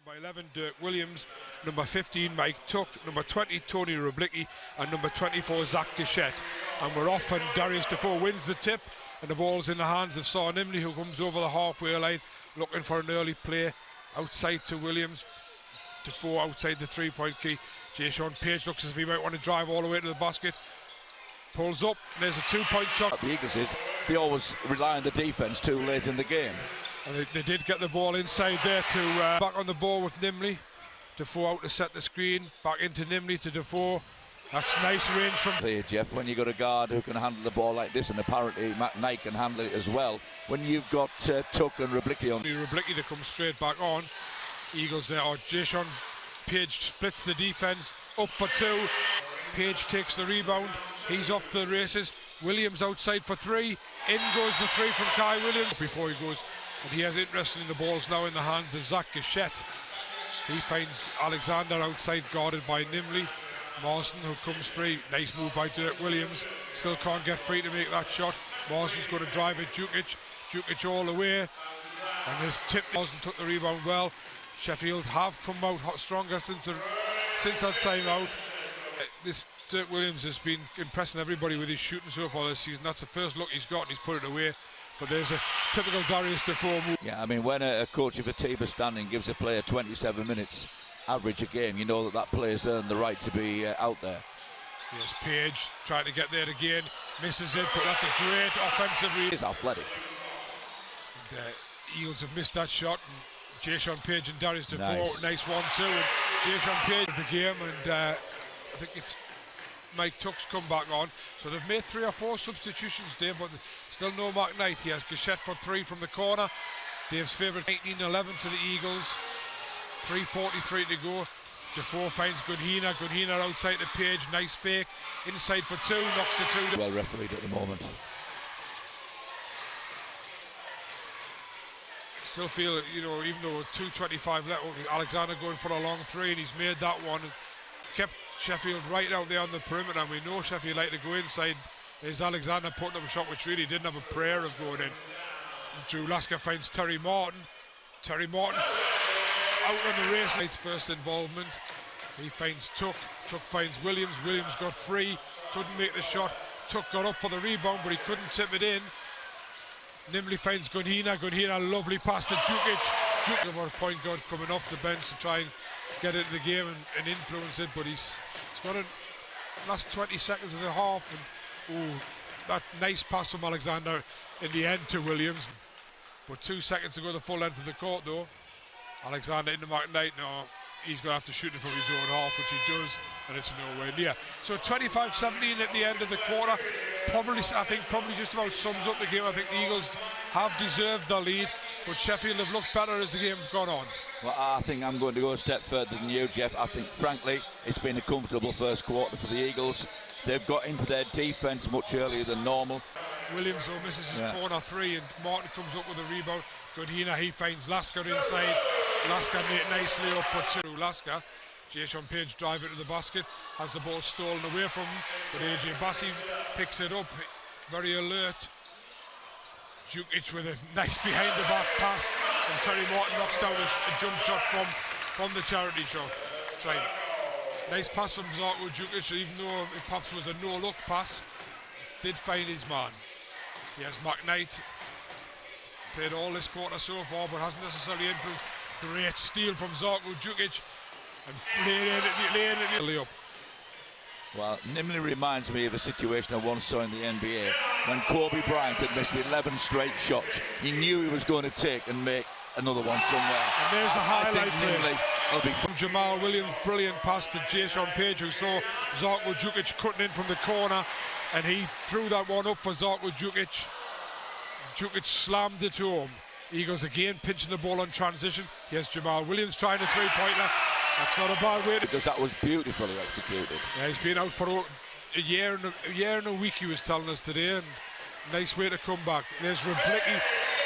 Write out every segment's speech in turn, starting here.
Number 11, Dirk Williams. Number 15, Mike Tuck. Number 20, Tony Rublicki. And number 24, Zach Gachette. And we're off, and Darius Defoe wins the tip. And the ball's in the hands of Saw Nimley, who comes over the halfway line looking for an early play. Outside to Williams. Defoe outside the three-point key. Jason Page looks as if he might want to drive all the way to the basket. Pulls up, and there's a two-point shot. The Eagles they always rely on the defence too late in the game. And they did get the ball inside there to back on the ball with Nimley. Defoe out to set the screen, back into Nimley to Defoe. That's nice range from here, Jeff. When you've got a guard who can handle the ball like this, and apparently Matt Knight can handle it as well. When you've got Tuck and Rublicki on. Rublicki to come straight back on. Eagles there, or Jason Page splits the defence, up for two. Page takes the rebound, he's off the races. Williams outside for three, in goes the three from Kai Williams before he goes, and he has interest in the balls now in the hands of Zach Gachette. He finds Alexander outside, guarded by Nimley. Marsden, who comes free, nice move by Dirk Williams, still can't get free to make that shot. Marsden's going to drive at Jukic all the way, and this tip, Marsden took the rebound well. Sheffield have come out hot stronger since that time out. This Dirk Williams has been impressing everybody with his shooting so far this season. That's the first look he's got, and he's put it away. But there's a typical Darius Defoe move. Yeah, I mean, when a coach of a team is standing gives a player 27 minutes average a game, you know that player's earned the right to be out there. Here's Page trying to get there again, misses it, but that's a great offensive read. He's athletic. And Eagles have missed that shot. And Jason Page and Darius Defoe, nice 1-2, and Jason Page of the game, and I think it's Mike Tuck's come back on. So they've made 3 or 4 substitutions, Dave, but still no Mark Knight. He has Gachette for 3 from the corner. Dave's favourite 19-11 to the Eagles. 3:43 to go. Defoe finds Gunhina outside to Page, nice fake, inside for 2, knocks the 2. Well refereed at the moment. Still feel, you know, even though 2:25 left, Alexander going for a long 3, and he's made that one and kept Sheffield right out there on the perimeter, and we know Sheffield like to go inside. There's Alexander putting up a shot which really didn't have a prayer of going in. Drew Lasker finds Terry Martin out on the race. Knight's first involvement. He finds Tuck finds Williams got free, couldn't make the shot. Tuck got up for the rebound, but he couldn't tip it in. Nimley finds Gunhina, lovely pass to Jukic. About a point guard coming off the bench to try and get into the game and influence it, but he's got a last 20 seconds of the half, and that nice pass from Alexander in the end to Williams. But 2 seconds to go the full length of the court though. Alexander into Mark Knight, no, he's going to have to shoot it from his own half, which he does, and it's nowhere near. So 25-17 at the end of the quarter. I think probably just about sums up the game. I think the Eagles have deserved the lead, but Sheffield have looked better as the game's gone on. Well, I think I'm going to go a step further than you, Jeff. I think, frankly, it's been a comfortable first quarter for the Eagles. They've got into their defence much earlier than normal. Williams, though, misses his corner 3, and Martin comes up with a rebound. Gunhina, he finds Lasker inside. Lasker made it nicely up for 2. Lasker, Jason Page drive it to the basket, has the ball stolen away from him, but AJ Bassi picks it up, very alert. Jukic with a nice behind the back pass, and Terry Martin knocks down a jump shot from the charity shot. Nice pass from Zarko Jukic, even though it perhaps was a no-look pass, did find his man. He has Mark Knight, played all this quarter so far, but hasn't necessarily influenced. Great steal from Zarko Jukic, and laying it nearly up. Well, Nimley reminds me of a situation I once saw in the NBA when Kobe Bryant had missed 11 straight shots. He knew he was going to take and make another one somewhere. And there's a highlight play from Jamal Williams, brilliant pass to Jason Page, who saw Zarko Jukic cutting in from the corner, and he threw that one up for Zarko Jukic. Jukic slammed it to him. Eagles again pinching the ball on transition. Here's Jamal Williams trying a 3-pointer. That's not a bad way to... Because that was beautifully executed. Yeah, he's been out for a year and a week, he was telling us today, and nice way to come back. There's Rublicki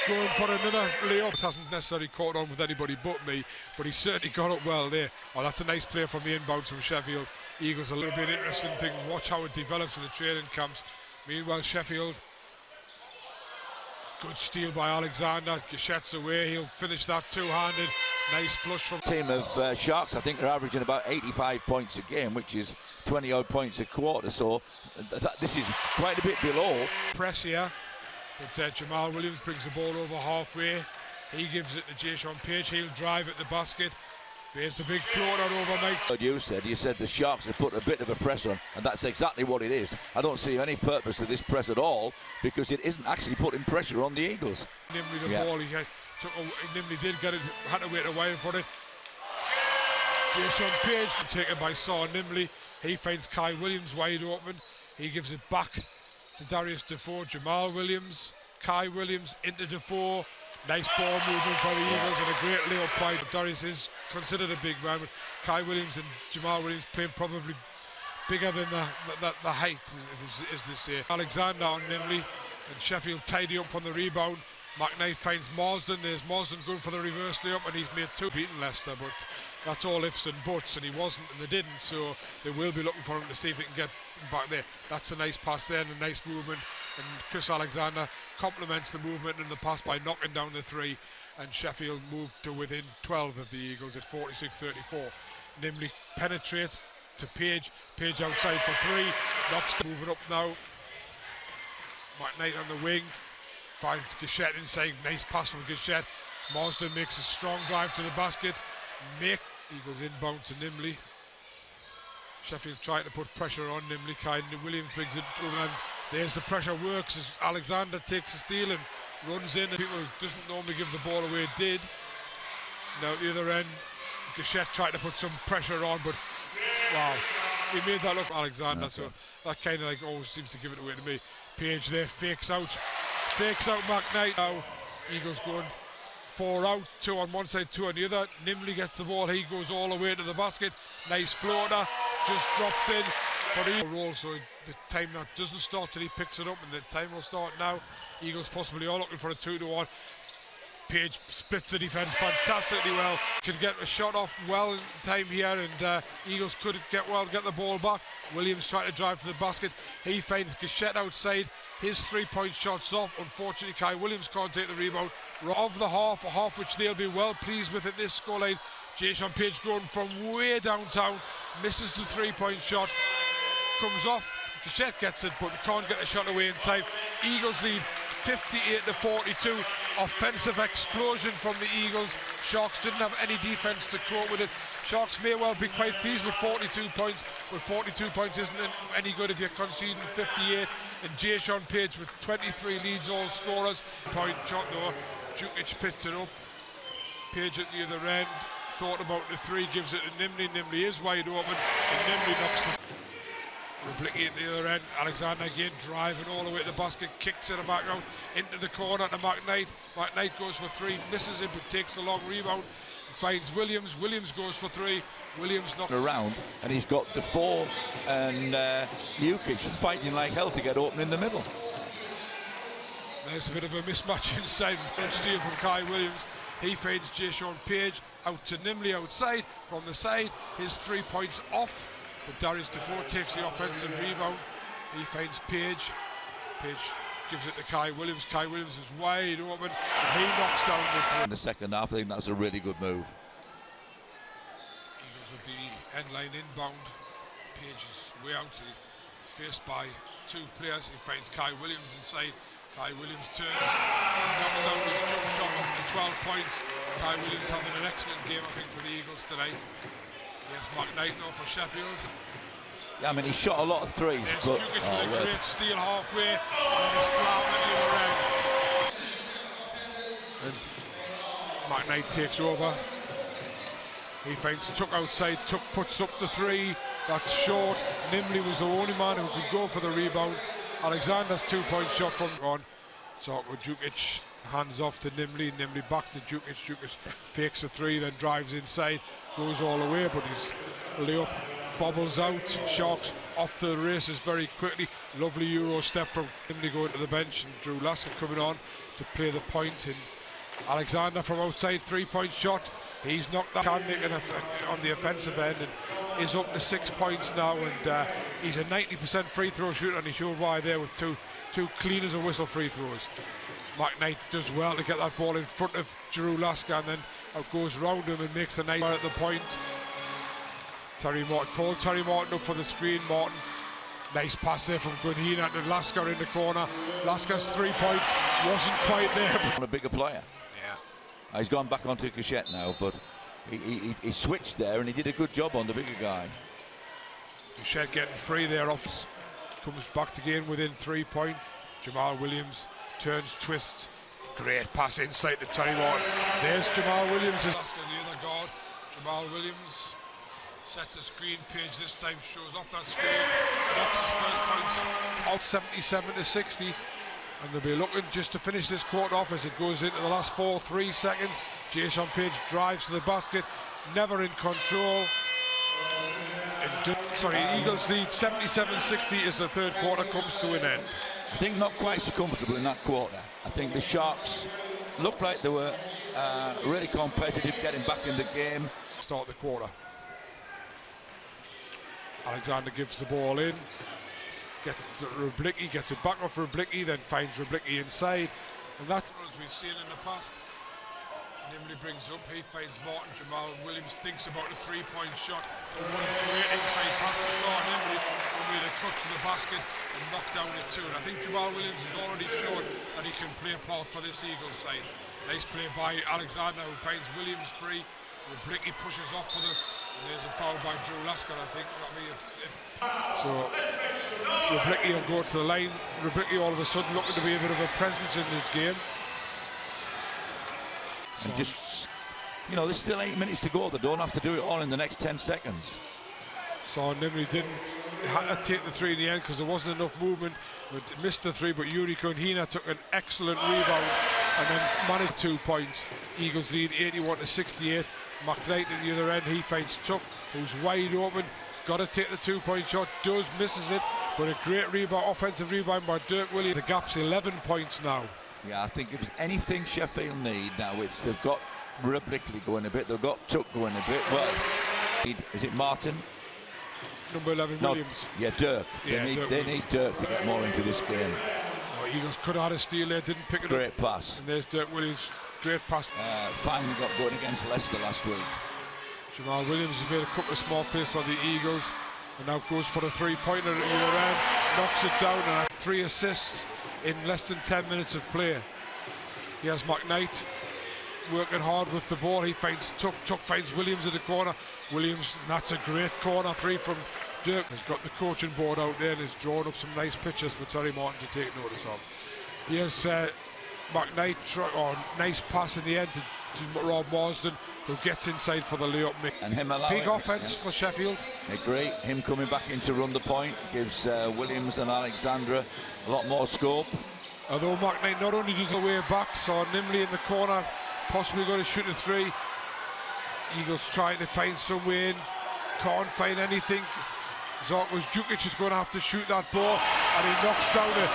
going for another layup. It hasn't necessarily caught on with anybody but me, but he certainly got up well there. Oh, that's a nice play from the inbounds from Sheffield. Eagles, a little bit interesting thing. Watch how it develops in the training camps. Meanwhile, Sheffield, good steal by Alexander. Gachette's away. He'll finish that two-handed. Nice flush from Team of Sharks, I think, are averaging about 85 points a game, which is 20 odd points a quarter. So this is quite a bit below. press here. But Jamal Williams brings the ball over halfway. He gives it to Jason Page. He'll drive at the basket. There's the big floater over Mike. What you said the Sharks have put a bit of a press on, and that's exactly what it is. I don't see any purpose to this press at all, because it isn't actually putting pressure on the Eagles. Nimley the ball, Nimley did get it, had to wait a while for it. Jason Page taken by Saw Nimley. He finds Kai Williams wide open. He gives it back to Darius Defoe. Jamal Williams, Kai Williams into Defoe. Nice ball movement for the Eagles and a great layup by Darius. Is considered a big man, but Kai Williams and Jamal Williams playing probably bigger than the height, as they say. Alexander on Nimley, and Sheffield tidy up on the rebound. McKnight finds Marsden. There's Marsden going for the reverse layup, and he's made two, beaten Leicester, but that's all ifs and buts, and he wasn't and they didn't, so they will be looking for him to see if he can get back there. That's a nice pass there and a nice movement, and Chris Alexander complements the movement and the pass by knocking down the three, and Sheffield moved to within 12 of the Eagles at 46-34. Nimley penetrates to Page. Page outside for three. Knocks moving up now. McKnight on the wing. Finds Gachette inside. Nice pass from Gachette. Marsden makes a strong drive to the basket. Eagles inbound to Nimley. Sheffield trying to put pressure on Nimley. Kai Williams brings it through, and there's the pressure works as Alexander takes a steal and runs in, and people doesn't normally give the ball away did. Now at the other end, Gachette tried to put some pressure on, but wow, he made that look Alexander, so that kind of like always seems to give it away to me. Page there fakes out McKnight. Now Eagles going 4 out, 2 on one side, 2 on the other. Nimley gets the ball, he goes all the way to the basket. Nice floater, just drops in. But he rolls, so the time that doesn't start till he picks it up, and the time will start now. Eagles possibly are looking for a 2-1. Page splits the defence fantastically well. Can get a shot off well in time here, and Eagles could get the ball back. Williams trying to drive to the basket. He finds Gachette outside. His 3-point shot's off. Unfortunately, Kai Williams can't take the rebound. Of the half, a half which they'll be well pleased with at this scoreline. Jason Page going from way downtown, misses the 3-point shot, comes off. Gachette gets it, but can't get the shot away in time. Eagles lead 58-42. Offensive explosion from the Eagles. Sharks didn't have any defense to cope with it. Sharks may well be quite pleased with 42 points, but 42 points isn't any good if you're conceding 58. And Jason Page with 23 leads, all scorers. Point shot though. Jukic picks it up. Page at the other end. Thought about the three, gives it to Nimley. Nimley is wide open, and Nimley knocks the Replicate at the other end. Alexander again driving all the way to the basket, kicks it back out into the corner to McKnight. McKnight goes for three, misses it, but takes a long rebound. Finds Williams. Williams goes for three. Williams knocks around, and he's got Defoe and Jukic fighting like hell to get open in the middle. There's a bit of a mismatch inside. Steal from Kai Williams. He fades Jason Page out to Nimley outside from the side. His 3 points off. But Darius Defoe takes the offensive rebound. He finds Page. Page gives it to Kai Williams. Kai Williams is wide open. He knocks down the three. In the second half, I think that's a really good move. Eagles with the end line inbound. Page is way out. Faced by 2 players. He finds Kai Williams inside. Kai Williams turns, knocks down his jump shot up to 12 points. Kai Williams having an excellent game, I think, for the Eagles tonight. Yes, McKnight now for Sheffield. Yeah, I mean, he shot a lot of threes. There's but Jukic with a great steal halfway, and a slam at the other end. And McKnight takes over. He finds Tuck outside. Tuck puts up the three. That's short. Nimley was the only man who could go for the rebound. Alexander's 2-point shot from on. So with Jukic, hands off to Nimley. Nimley back to Jukic. Jukic fakes a three, then drives inside. Goes all the way, but his layup bobbles out. Sharks off the races very quickly. Lovely Euro step from Nimley going to the bench, and Drew Lasker coming on to play the point. And Alexander from outside, 3-point shot. He's knocked that, can make it on the offensive end, and is up to 6 points now. And he's a 90% free throw shooter, and he showed why there with two clean as a whistle free throws. McKnight does well to get that ball in front of Drew Lasker, and then it goes round him and makes a nice at the point. Terry Martin up for the screen. Martin, nice pass there from Gunhina to Lasker in the corner. Lasker's 3-point wasn't quite there. A bigger player. Yeah. He's gone back onto Cachette now, but he switched there and he did a good job on the bigger guy. Cachette getting free there off. Comes back to gain within 3 points. Jamal Williams turns, twists. Great pass inside to Terry Martin. There's Jamal Williams. Lasker, the other guard. Jamal Williams sets a screen. Page this time shows off that screen. Knocks his first points out 77-60. And they'll be looking just to finish this quarter off as it goes into the last 3 seconds. Jason Page drives to the basket, never in control. Eagles lead 77-60 as the third quarter comes to an end. I think not quite so comfortable in that quarter. I think the Sharks looked like they were really competitive, getting back in the game. Start the quarter. Alexander gives the ball in. Gets Rublicki, gets it back off Rublicki, then finds Rublicki inside. And that's as we've seen in the past. Nimley brings up, he finds Martin. Jamal Williams thinks about a 3-point shot. But what a great inside pass to Saw Nimley. With a cut to the basket and knock down at 2. And I think Jamal Williams has already shown that he can play a part for this Eagles side. Nice play by Alexander, who finds Williams free. Rublicki pushes off for the. And there's a foul by Drew Lasker, I think. So Rublicki will go to the line. Rublicki all of a sudden looking to be a bit of a presence in this game. And just, you know, there's still 8 minutes to go. They don't have to do it all in the next 10 seconds. So Nimley had to take the 3 in the end because there wasn't enough movement. But missed the 3, but Yuri Gunhina took an excellent rebound and then managed 2 points. Eagles lead 81-68. McKnight at the other end, he finds Tuck, who's wide open. He's got to take the 2-point shot, misses it, but a great rebound, offensive rebound by Dirk Williams. The gap's 11 points now. Yeah, I think if there's anything Sheffield need now, it's they've got Rublicki going a bit, they've got Tuck going a bit. Well, is it Martin? Number 11, Williams. Yeah, Dirk. Yeah, they need Dirk to get more into this game. Oh, Eagles could have had a steal there, didn't pick it up. Great pass. And there's Dirk Williams. Great pass. Finally got going against Leicester last week. Jamal Williams has made a couple of small plays for the Eagles and now goes for a 3-pointer at the other end. Knocks it down and had 3 assists in less than 10 minutes of play. He has McKnight working hard with the ball. He finds Tuck. Tuck finds Williams at the corner. Williams, that's a great corner 3 from Dirk. He's got the coaching board out there and has drawn up some nice pictures for Terry Martin to take notice of. He has McKnight, nice pass in the end to Rob Marsden, who gets inside for the layup. And him big offense for Sheffield. Great, him coming back in to run the point gives Williams and Alexandra a lot more scope. Although McKnight not only does the way back, saw Nimley in the corner, possibly going to shoot a 3. Eagles trying to find some way in, can't find anything. Zarkos Jukic is going to have to shoot that ball, and he knocks down a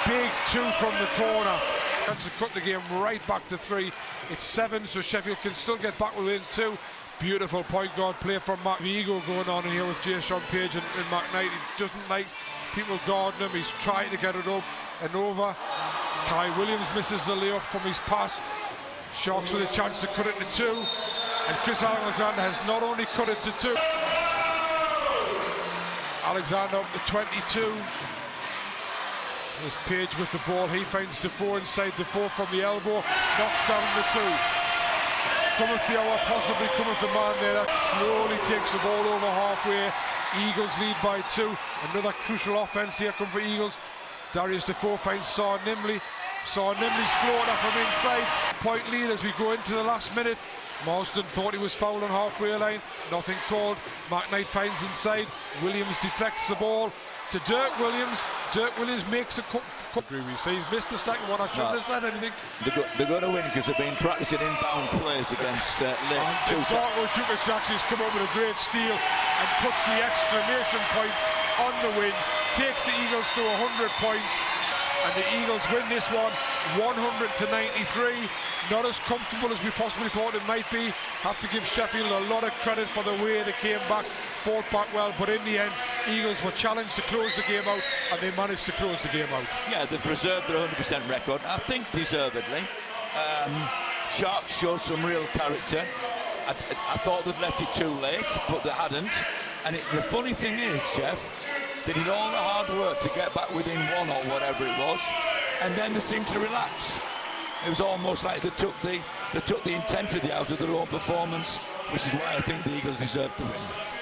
big 2 from the corner. Chance to cut the game right back to 3. It's 7, so Sheffield can still get back within 2. Beautiful point guard play from Matt. The ego going on in here with Jason Page and McKnight. He doesn't like people guarding him. He's trying to get it up and over. Kai Williams misses the layup from his pass. Sharks with a chance to cut it to 2. And Chris Alexander has not only cut it to 2. Alexander up to 22. There's Page with the ball. He finds Defoe inside. Defoe from the elbow. Knocks down the 2. Cometh the hour, possibly cometh the man there. That slowly takes the ball over halfway. Eagles lead by 2. Another crucial offense here come for Eagles. Darius Defoe finds Saw Nimley. Saw Nimley's floater from inside. Point lead as we go into the last minute. Marsden thought he was fouled on halfway line. Nothing called. McKnight finds inside. Williams deflects the ball to Dirk Williams. Dirk Williams makes a cut. He's missed the second one. I shouldn't have said anything. They're going to win because they've been practicing inbound plays against Lake. Zarko Jukic actually has come up with a great steal and puts the exclamation point on the win. Takes the Eagles to 100 points. and the Eagles win this one 100-93. Not as comfortable as we possibly thought it might be. Have to give Sheffield a lot of credit for the way they came back, fought back well, but in the end Eagles were challenged to close the game out, and they managed to close the game out. Yeah, they've preserved their 100% record, I think deservedly. Sharks showed some real character. I thought they'd left it too late, but they hadn't. And the funny thing is, Jeff, they did all the hard work to get back within one or whatever it was, and then they seemed to relax. It was almost like they took the intensity out of their own performance, which is why I think the Eagles deserve to win.